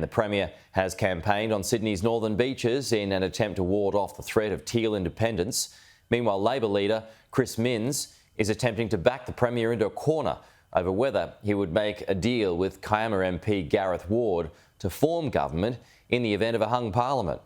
The Premier has campaigned on Sydney's northern beaches in an attempt to ward off the threat of teal independence. Meanwhile, Labor leader Chris Minns is attempting to back the Premier into a corner over whether he would make a deal with Kiama MP Gareth Ward to form government in the event of a hung parliament.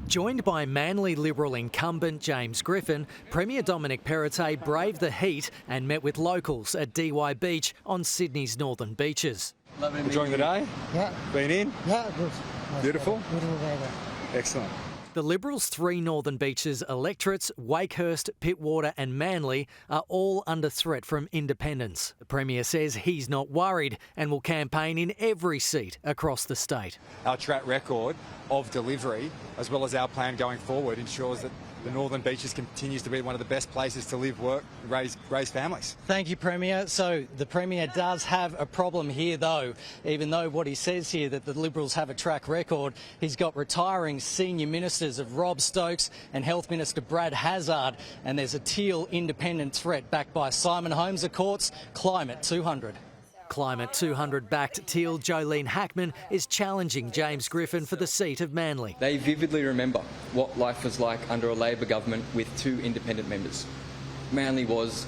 Joined by Manly Liberal incumbent James Griffin, Premier Dominic Perrottet braved the heat and met with locals at DY Beach on Sydney's northern beaches. Enjoying the day? Yeah. Been in? Yeah, good. Beautiful? Beautiful weather. Excellent. The Liberals' three northern beaches electorates, Wakehurst, Pittwater and Manly, are all under threat from independents. The Premier says he's not worried and will campaign in every seat across the state. Our track record of delivery, as well as our plan going forward, ensures that the northern beaches continues to be one of the best places to live, work, raise families. Thank you, Premier. So the Premier does have a problem here, though. Even though what he says here, that the Liberals have a track record, he's got retiring senior ministers of Rob Stokes and Health Minister Brad Hazzard, and there's a teal independent threat backed by Simon Holmes Court's Climate 200. Climate 200-backed teal Jolene Hackman is challenging James Griffin for the seat of Manly. They vividly remember what life was like under a Labor government with two independent members. Manly was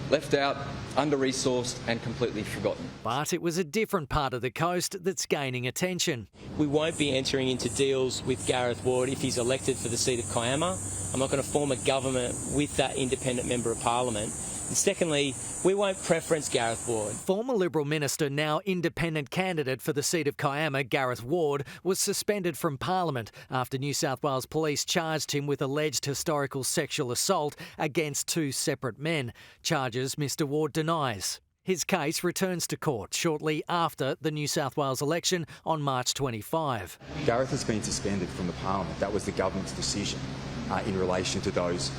left out, under-resourced and completely forgotten. But it was a different part of the coast that's gaining attention. We won't be entering into deals with Gareth Ward if he's elected for the seat of Kiama. I'm not going to form a government with that independent member of parliament. And secondly, we won't preference Gareth Ward. Former Liberal minister, now independent candidate for the seat of Kiama, Gareth Ward, was suspended from Parliament after New South Wales Police charged him with alleged historical sexual assault against two separate men, charges Mr Ward denies. His case returns to court shortly after the New South Wales election on March 25. Gareth has been suspended from the Parliament. That was the government's decision in relation to those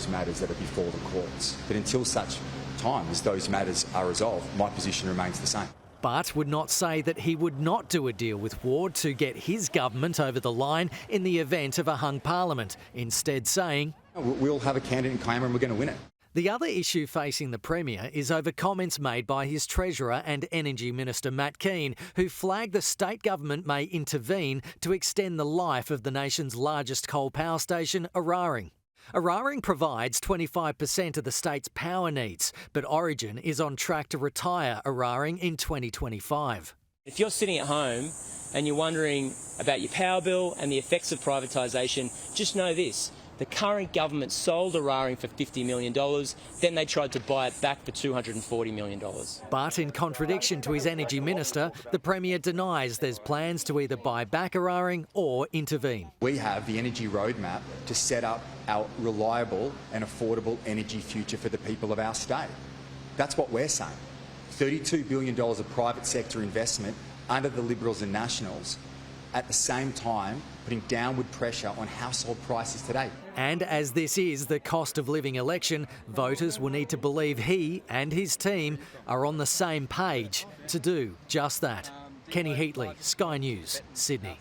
matters that are before the courts. But until such time as those matters are resolved, my position remains the same. But would not say that he would not do a deal with Ward to get his government over the line in the event of a hung parliament, instead saying, "We'll have a candidate in Kiama and we're going to win it." The other issue facing the Premier is over comments made by his Treasurer and Energy Minister Matt Keane, who flagged the state government may intervene to extend the life of the nation's largest coal power station, Eraring. Eraring provides 25% of the state's power needs, but Origin is on track to retire Eraring in 2025. If you're sitting at home and you're wondering about your power bill and the effects of privatisation, just know this. The current government sold Eraring for $50 million, then they tried to buy it back for $240 million. But in contradiction to his energy minister, the Premier denies there's plans to either buy back Eraring or intervene. We have the energy roadmap to set up our reliable and affordable energy future for the people of our state. That's what we're saying. $32 billion of private sector investment under the Liberals and Nationals, at the same time putting downward pressure on household prices today. And as this is the cost of living election, voters will need to believe he and his team are on the same page to do just that. Kenny Heatley, Sky News, Sydney.